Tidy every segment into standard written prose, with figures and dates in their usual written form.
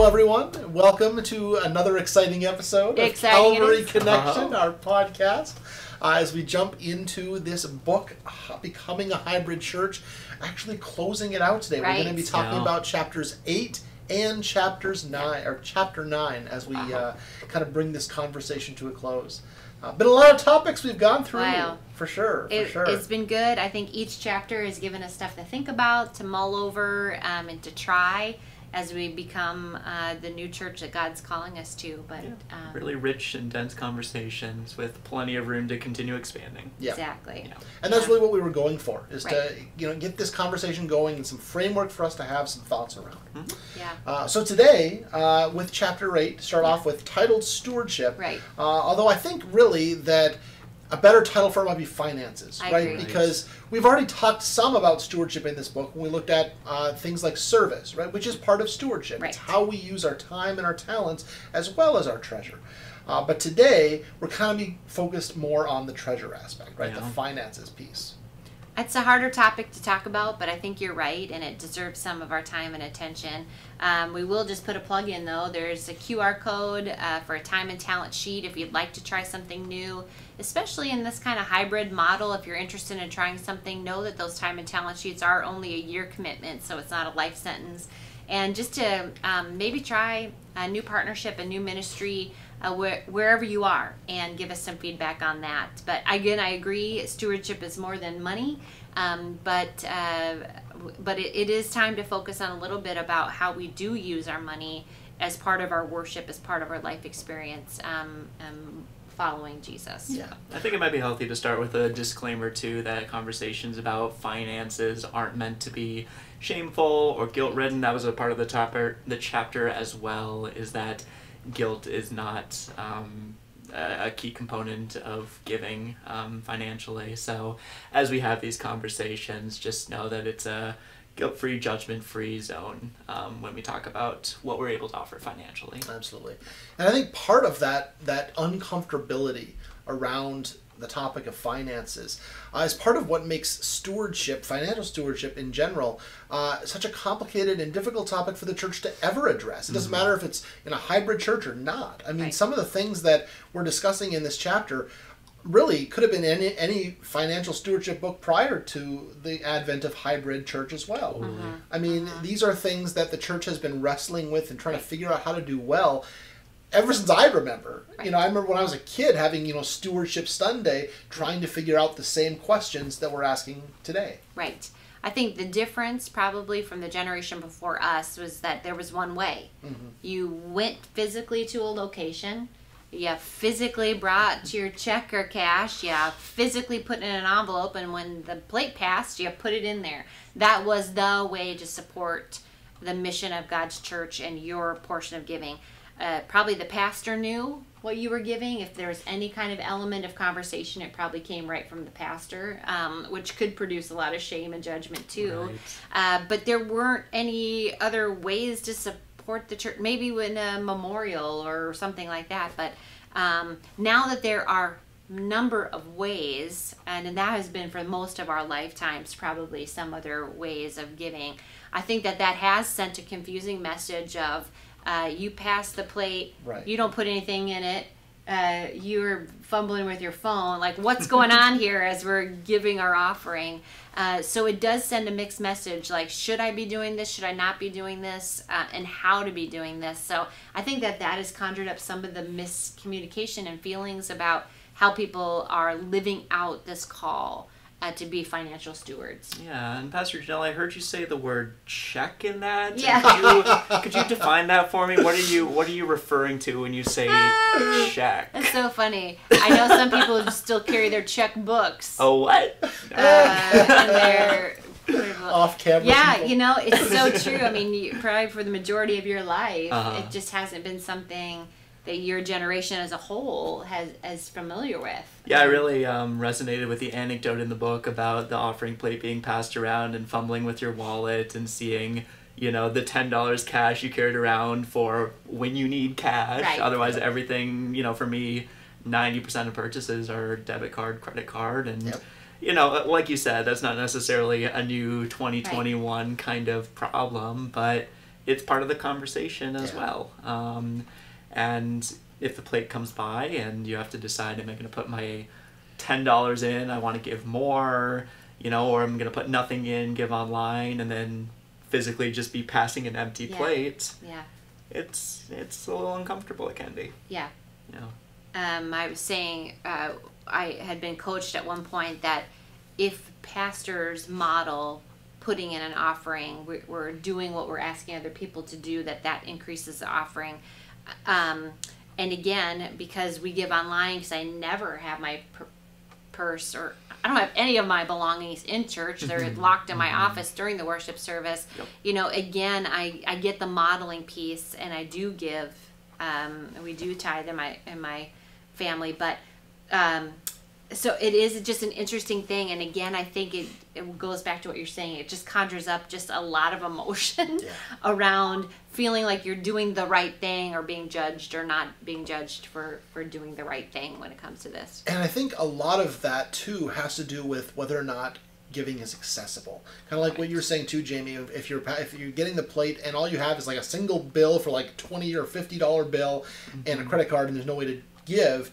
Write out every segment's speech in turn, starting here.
everyone. Welcome to another exciting episode of Calvary Connection, our podcast. As we jump into this book, Becoming a Hybrid Church, actually closing it out today. We're going to be talking about chapters 8 and chapter 9, as we kind of bring this conversation to a close. Been a lot of topics we've gone through, for sure. It's been good. I think each chapter has given us stuff to think about, to mull over, and to try as we become the new church that God's calling us to. But really rich and dense conversations with plenty of room to continue expanding. Yeah. Exactly. Yeah. And that's really what we were going for, is to get this conversation going and some framework for us to have some thoughts around. Mm-hmm. So today, with chapter 8, start off with titled Stewardship. Right. Although I think really that a better title for it might be Finances, I right? agree. Because we've already talked some about stewardship in this book when we looked at things like service, right? Which is part of stewardship. Right. It's how we use our time and our talents as well as our treasure. But today, we're kind of be focused more on the treasure aspect, right? The finances piece. It's a harder topic to talk about, but I think you're right, and it deserves some of our time and attention. We will just put a plug in, though. There's a QR code for a time and talent sheet if you'd like to try something new, especially in this kind of hybrid model. If you're interested in trying something, know that those time and talent sheets are only a year commitment, so it's not a life sentence. And just to maybe try a new partnership, a new ministry, wherever you are, and give us some feedback on that. But again, I agree, stewardship is more than money, but it is time to focus on a little bit about how we do use our money as part of our worship, as part of our life experience, following Jesus. Yeah, I think it might be healthy to start with a disclaimer too, that conversations about finances aren't meant to be shameful or guilt-ridden. That was a part of the chapter as well, is that guilt is not a key component of giving financially. So as we have these conversations, just know that it's a guilt-free, judgment-free zone when we talk about what we're able to offer financially. Absolutely. And I think part of that uncomfortability around the topic of finances is part of what makes stewardship, financial stewardship in general, such a complicated and difficult topic for the church to ever address. It doesn't matter if it's in a hybrid church or not. I mean, some of the things that we're discussing in this chapter really could have been any financial stewardship book prior to the advent of hybrid church as well. I mean, these are things that the church has been wrestling with and trying to figure out how to do well ever since I remember. I remember when I was a kid having, Stewardship Sunday, trying to figure out the same questions that we're asking today. Right. I think the difference probably from the generation before us was that there was one way. You went physically to a location, you physically brought your check or cash, you physically put it in an envelope, and when the plate passed, you put it in there. That was the way to support the mission of God's church and your portion of giving. Probably the pastor knew what you were giving. If there was any kind of element of conversation, it probably came right from the pastor, which could produce a lot of shame and judgment too. But there weren't any other ways to support the church, maybe in a memorial or something like that. But now that there are number of ways, and that has been for most of our lifetimes probably some other ways of giving, I think that has sent a confusing message of you pass the plate, you don't put anything in it, you're fumbling with your phone, like what's going on here as we're giving our offering. So it does send a mixed message, like should I be doing this, should I not be doing this, and how to be doing this. So I think that has conjured up some of the miscommunication and feelings about how people are living out this call to be financial stewards. Yeah, and Pastor Genelle, I heard you say the word check in that. Yeah. Could you define that for me? What are you referring to when you say check? It's so funny. I know some people still carry their checkbooks. Oh, what? And they're off camera. Yeah, people. It's so true. I mean, probably for the majority of your life, it just hasn't been something that your generation as a whole is familiar with. Yeah, I really resonated with the anecdote in the book about the offering plate being passed around and fumbling with your wallet and seeing, the $10 cash you carried around for when you need cash. Right. Otherwise, everything, for me, 90% of purchases are debit card, credit card, and like you said, that's not necessarily a new 2021 kind of problem, but it's part of the conversation as well. And if the plate comes by and you have to decide, am I going to put my $10 in, I want to give more, you know, or I'm going to put nothing in, give online, and then physically just be passing an empty plate. Yeah. It's a little uncomfortable, it can be. Yeah. You know. I was saying, I had been coached at one point that if pastors model putting in an offering, we're doing what we're asking other people to do, that increases the offering. And again, because we give online, because I never have my purse, or I don't have any of my belongings in church. They're locked in my office during the worship service. Yep. You know, again, I get the modeling piece, and I do give. We do tithe in my family, but so it is just an interesting thing. And again, I think it goes back to what you're saying. It just conjures up just a lot of emotion around feeling like you're doing the right thing, or being judged or not being judged for doing the right thing when it comes to this. And I think a lot of that too has to do with whether or not giving is accessible. Kind of like what you were saying too, Jamie. If you're getting the plate and all you have is like a single bill for like $20 or $50 bill and a credit card, and there's no way to give,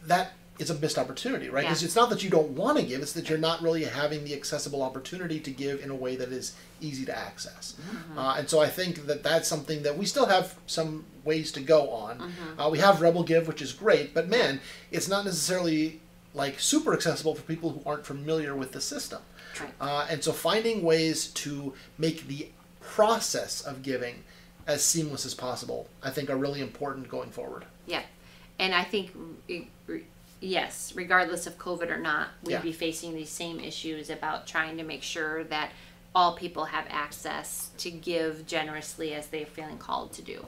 that is a missed opportunity, right? Because it's not that you don't want to give; it's that you're not really having the accessible opportunity to give in a way that is easy to access. And so I think that that's something that we still have some ways to go on. We have Rebel Give, which is great, but man, it's not necessarily like super accessible for people who aren't familiar with the system. And so finding ways to make the process of giving as seamless as possible, I think, are really important going forward. Yeah. And I think, yes, regardless of COVID or not, we'd be facing these same issues about trying to make sure that all people have access to give generously as they're feeling called to do.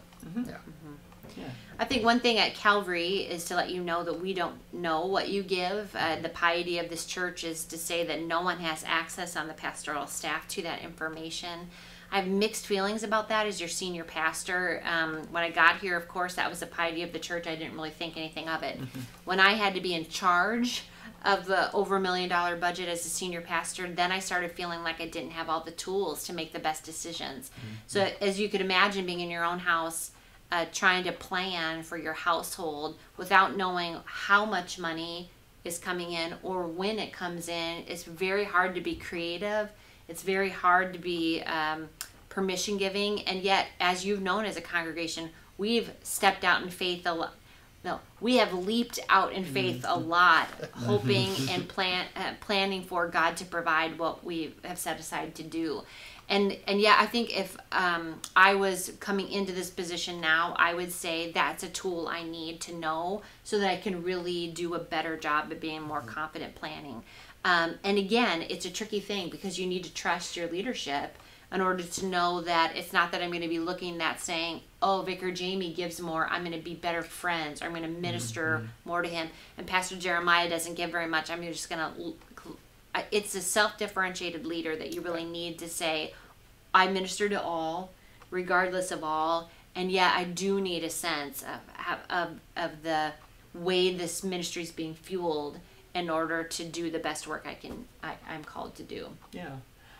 I think one thing at Calvary is to let you know that we don't know what you give. The piety of this church is to say that no one has access on the pastoral staff to that information. I have mixed feelings about that as your senior pastor. When I got here, of course, that was the piety of the church. I didn't really think anything of it. When I had to be in charge of the over $1 million budget as a senior pastor, then I started feeling like I didn't have all the tools to make the best decisions. So as you could imagine, being in your own house, trying to plan for your household without knowing how much money is coming in or when it comes in, it's very hard to be creative. It's very hard to be permission giving, and yet, as you've known as a congregation, we've stepped out in faith a lot. No, we have leaped out in faith a lot, hoping and planning for God to provide what we have set aside to do. And yeah, I think if I was coming into this position now, I would say that's a tool I need to know so that I can really do a better job at being more confident planning. And again, it's a tricky thing because you need to trust your leadership in order to know that it's not that I'm going to be looking at saying, oh, Vicar Jami gives more, I'm going to be better friends, or I'm going to minister more to him. And Pastor Jeremiah doesn't give very much, I'm just going to... It's a self-differentiated leader that you really need to say, I minister to all, regardless of all, and yet I do need a sense of the way this ministry is being fueled in order to do the best work I'm called to do. Yeah.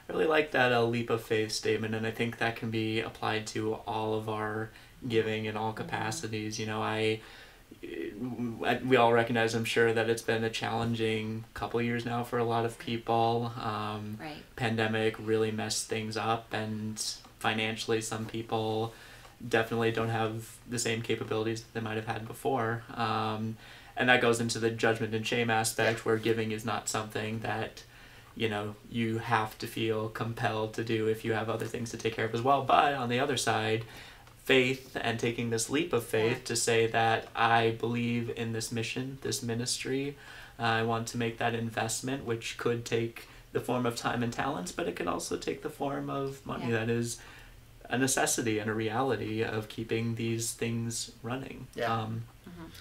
I really like that leap of faith statement, and I think that can be applied to all of our giving in all capacities. You know, we all recognize, I'm sure, that it's been a challenging couple years now for a lot of people. Pandemic really messed things up, and financially some people definitely don't have the same capabilities that they might have had before. And that goes into the judgment and shame aspect, where giving is not something that, you know, you have to feel compelled to do if you have other things to take care of as well. But on the other side, faith and taking this leap of faith to say that I believe in this mission, this ministry, I want to make that investment, which could take the form of time and talents, but it can also take the form of money. That is a necessity and a reality of keeping these things running.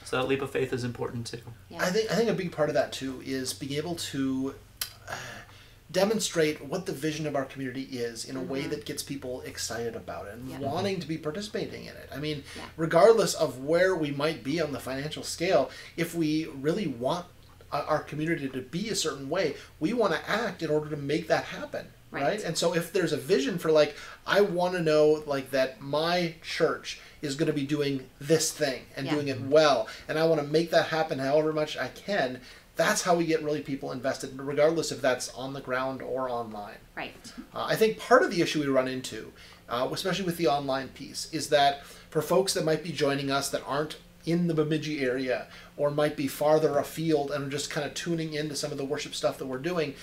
So that leap of faith is important too. I think a big part of that too is being able to demonstrate what the vision of our community is in a way that gets people excited about it and wanting to be participating in it. I mean, regardless of where we might be on the financial scale, if we really want our community to be a certain way, we want to act in order to make that happen. right? And so if there's a vision for like, I want to know like that my church is going to be doing this thing and doing it well, and I want to make that happen however much I can, that's how we get really people invested, regardless if that's on the ground or online. Right. I think part of the issue we run into, especially with the online piece, is that for folks that might be joining us that aren't in the Bemidji area or might be farther afield and are just kind of tuning into some of the worship stuff that we're doing,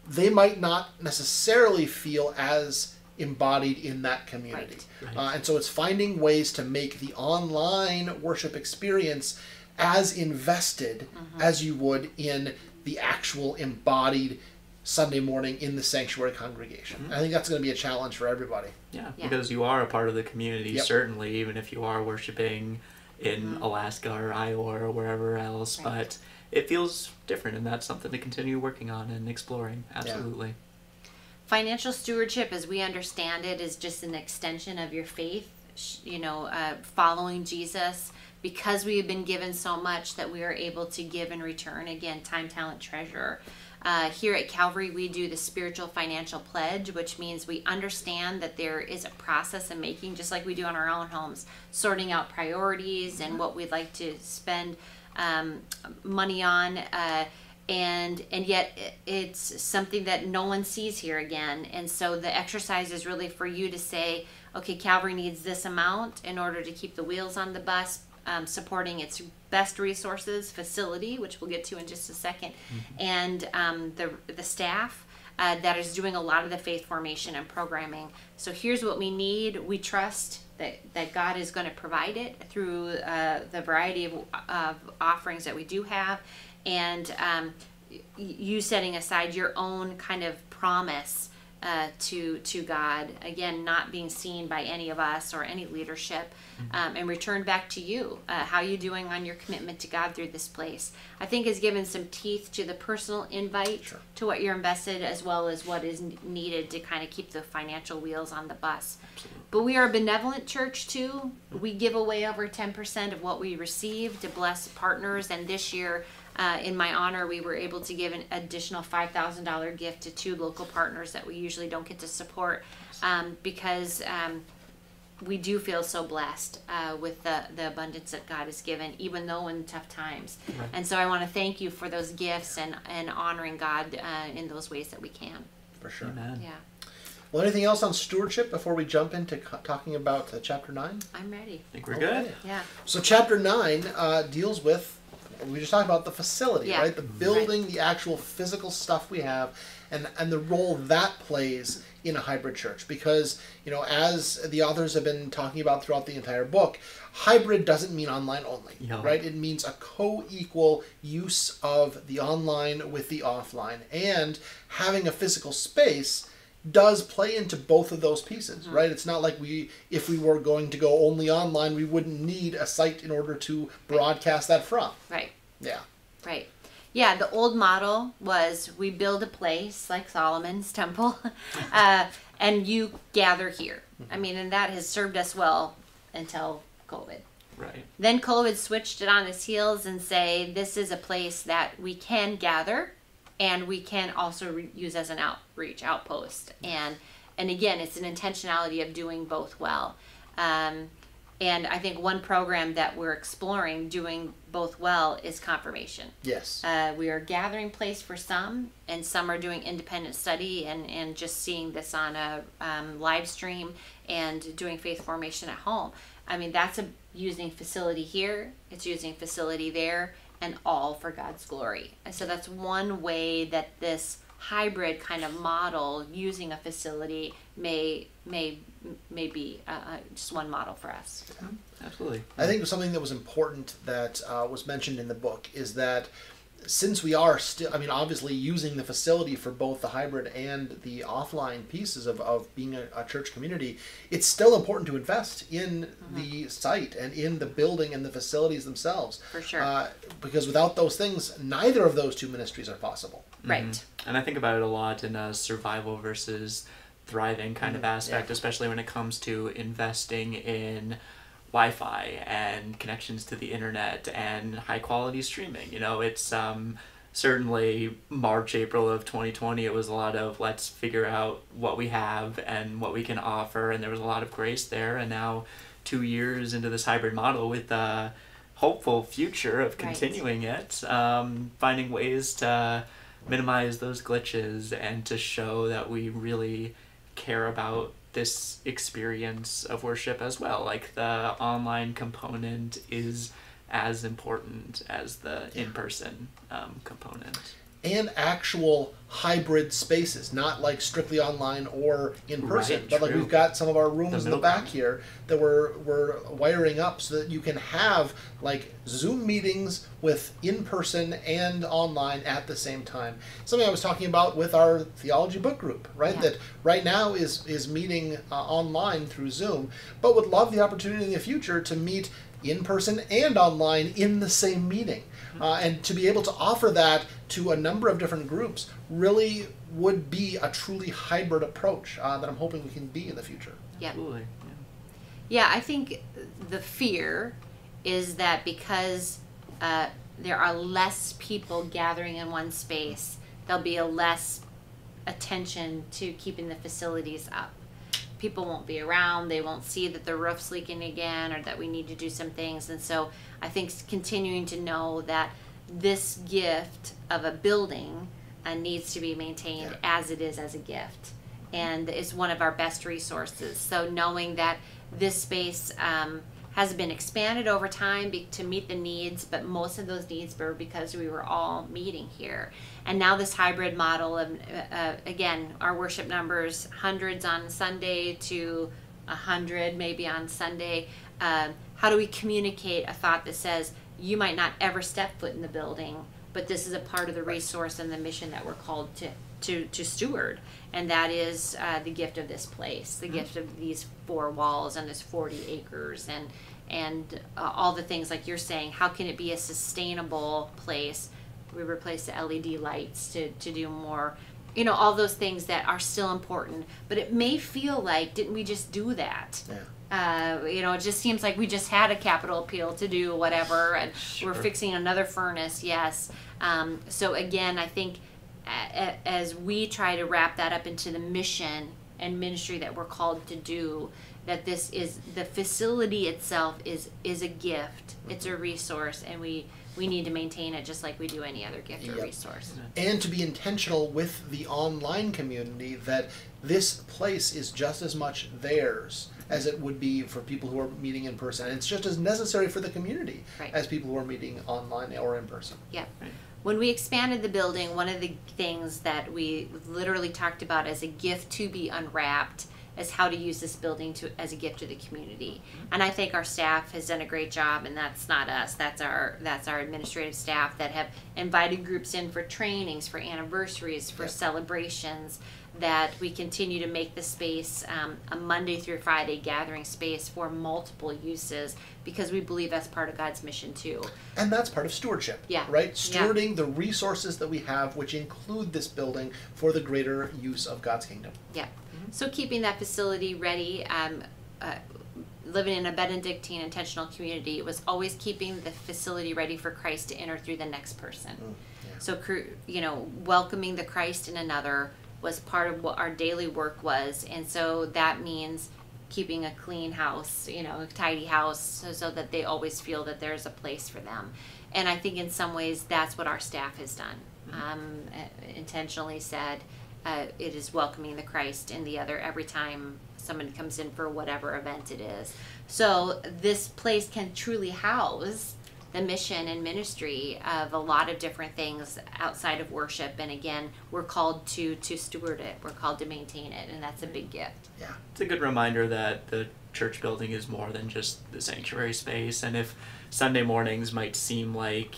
they might not necessarily feel as embodied in that community. Right. And so it's finding ways to make the online worship experience as invested as you would in the actual embodied Sunday morning in the sanctuary congregation. I think that's going to be a challenge for everybody. Yeah, because you are a part of the community, Yep. certainly, even if you are worshiping in Alaska or Iowa or wherever else, but it feels different, and that's something to continue working on and exploring. Absolutely. Financial stewardship, as we understand it, is just an extension of your faith, following Jesus, because we have been given so much that we are able to give in return. Again, time, talent, treasure. Here at Calvary, we do the spiritual financial pledge, which means we understand that there is a process in making, just like we do in our own homes, sorting out priorities and what we'd like to spend money on. And yet it's something that no one sees here again. And so the exercise is really for you to say, okay, Calvary needs this amount in order to keep the wheels on the bus, supporting its best resources, facility, which we'll get to in just a second, and the staff that is doing a lot of the faith formation and programming. So here's what we need. We trust that God is going to provide it through the variety of offerings that we do have, and you setting aside your own kind of promise to God, again, not being seen by any of us or any leadership, and return back to you. How you doing on your commitment to God through this place? I think has given some teeth to the personal invite to what you're invested, as well as what is needed to kind of keep the financial wheels on the bus. Absolutely. But we are a benevolent church too. We give away over 10% of what we receive to bless partners, and this year, in my honor, we were able to give an additional $5,000 gift to 2 local partners that we usually don't get to support, because we do feel so blessed with the abundance that God has given, even though in tough times. Right. And so I want to thank you for those gifts and honoring God in those ways that we can. For sure. Amen. Yeah, Well, anything else on stewardship before we jump into talking about chapter 9? I'm ready. I think we're Okay. good. Yeah. So chapter 9 deals with, we just talked about the facility, right? The building, the actual physical stuff we have, and the role that plays in a hybrid church. Because, as the authors have been talking about throughout the entire book, hybrid doesn't mean online only, right? It means a co-equal use of the online with the offline. And having a physical space does play into both of those pieces, right? It's not like if we were going to go only online, we wouldn't need a site in order to broadcast that from. Right. Yeah. Right. Yeah, the old model was we build a place like Solomon's temple, and you gather here. I mean, and that has served us well until COVID. Right. Then COVID switched it on its heels and say, this is a place that we can gather, and we can also use as an outreach outpost. And again, it's an intentionality of doing both well. And I think one program that we're exploring doing both well is confirmation. Yes. We are gathering place for some, and some are doing independent study and just seeing this on a live stream and doing faith formation at home. I mean, that's using facility here, it's using facility there, and all for God's glory. And so that's one way that this hybrid kind of model using a facility may be just one model for us. Absolutely. I think something that was important that was mentioned in the book is that since we are still, obviously using the facility for both the hybrid and the offline pieces of being a church community, it's still important to invest in the site and in the building and the facilities themselves. For sure. Because without those things, neither of those two ministries are possible. Right. And I think about it a lot in a survival versus thriving kind of aspect, especially when it comes to investing in Wi-Fi and connections to the internet and high quality streaming. It's certainly March, April of 2020, it was a lot of let's figure out what we have and what we can offer, and there was a lot of grace there. And now 2 years into this hybrid model with a hopeful future of continuing it, finding ways to minimize those glitches and to show that we really care about this experience of worship as well. Like the online component is as important as the in-person component. And actual hybrid spaces, not like strictly online or in person, but like we've got some of our rooms in the back here that we're wiring up so that you can have like Zoom meetings with in-person and online at the same time. Something I was talking about with our theology book group, right? Yeah. That right now is meeting online through Zoom, but would love the opportunity in the future to meet in person and online in the same meeting. And to be able to offer that to a number of different groups really would be a truly hybrid approach that I'm hoping we can be in the future. Yep. Absolutely. Yeah, I think the fear is that because there are less people gathering in one space, there'll be a less attention to keeping the facilities up. People won't be around, they won't see that the roof's leaking again or that we need to do some things. And so I think continuing to know that this gift of a building needs to be maintained as it is as a gift, and is one of our best resources. So knowing that this space has been expanded over time to meet the needs, but most of those needs were because we were all meeting here. And now this hybrid model of, again, our worship numbers, hundreds on Sunday to 100 maybe on Sunday. How do we communicate a thought that says, you might not ever step foot in the building, but this is a part of the resource and the mission that we're called to steward, and that is the gift of this place, the gift of these 4 walls and this 40 acres and all the things like you're saying. How can it be a sustainable place? We replace the LED lights to do more, all those things that are still important, but it may feel like, didn't we just do that? Yeah. It just seems like we just had a capital appeal to do whatever, and we're fixing another furnace. Yes. So again, I think as we try to wrap that up into the mission and ministry that we're called to do, that this is the facility itself is a gift. It's a resource, and we need to maintain it just like we do any other gift or resource. And to be intentional with the online community that this place is just as much theirs as it would be for people who are meeting in person. And it's just as necessary for the community as people who are meeting online or in person. Yeah. When we expanded the building, one of the things that we literally talked about as a gift to be unwrapped is how to use this building as a gift to the community. And I think our staff has done a great job, and that's not us, that's our administrative staff that have invited groups in for trainings, for anniversaries, for celebrations, that we continue to make the space a Monday through Friday gathering space for multiple uses, because we believe that's part of God's mission too. And that's part of stewardship, right? Stewarding the resources that we have, which include this building, for the greater use of God's kingdom. Yeah. So keeping that facility ready, living in a Benedictine intentional community, was always keeping the facility ready for Christ to enter through the next person. So, welcoming the Christ in another was part of what our daily work was. And so that means keeping a clean house, a tidy house, so that they always feel that there's a place for them. And I think in some ways that's what our staff has done. Intentionally said, it is welcoming the Christ in the other every time someone comes in for whatever event it is. So this place can truly house the mission and ministry of a lot of different things outside of worship. And again, we're called to steward it. We're called to maintain it, and that's a big gift. Yeah. It's a good reminder that the church building is more than just the sanctuary space. And if Sunday mornings might seem like,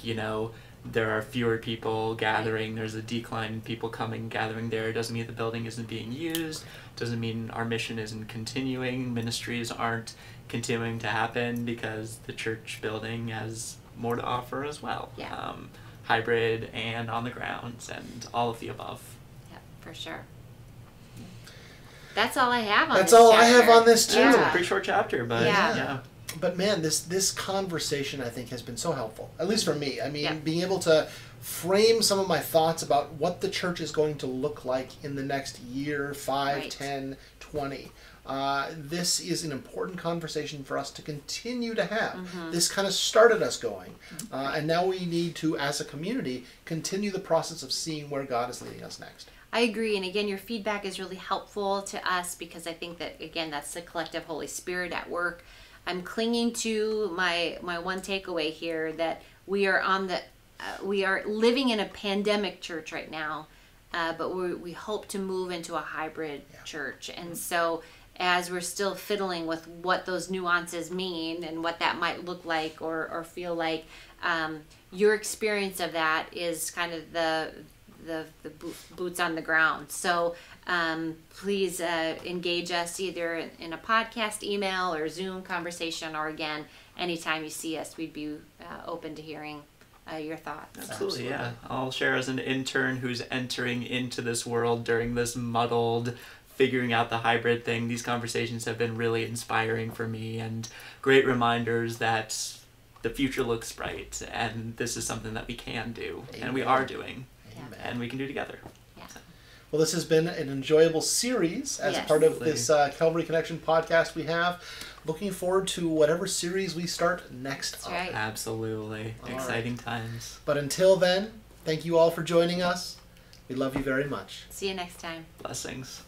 there are fewer people gathering, there's a decline in people coming, gathering there, it doesn't mean the building isn't being used, doesn't mean our mission isn't continuing, ministries aren't continuing to happen, because the church building has more to offer as well. Yeah. Hybrid and on the grounds and all of the above. Yeah, for sure. That's all I have on That's this all chapter. I have on this too. It's a pretty short chapter, but yeah. But man, this conversation, I think, has been so helpful, at least for me. I mean, Yeah. being able to frame some of my thoughts about what the church is going to look like in the next year, 5, Right. 10, 20. This is an important conversation for us to continue to have. This kind of started us going. And now we need to, as a community, continue the process of seeing where God is leading us next. I agree. And again, your feedback is really helpful to us because I think that, again, that's the collective Holy Spirit at work. I'm clinging to my one takeaway here that we are we are living in a pandemic church right now, but we hope to move into a hybrid church. And so as we're still fiddling with what those nuances mean and what that might look like or feel like, your experience of that is kind of the boots on the ground. So please engage us either in a podcast, email, or Zoom conversation, or again, anytime you see us, we'd be open to hearing your thoughts. Absolutely, yeah. I'll share as an intern who's entering into this world during this muddled figuring out the hybrid thing. These conversations have been really inspiring for me and great reminders that the future looks bright and this is something that we can do. Amen. And we are doing. Amen. And we can do together. Yeah. Well, this has been an enjoyable series as Yes. part of this Calvary Connection podcast we have. Looking forward to whatever series we start next That's up. right. Absolutely. All Exciting times. But until then, thank you all for joining us. We love you very much. See you next time. Blessings.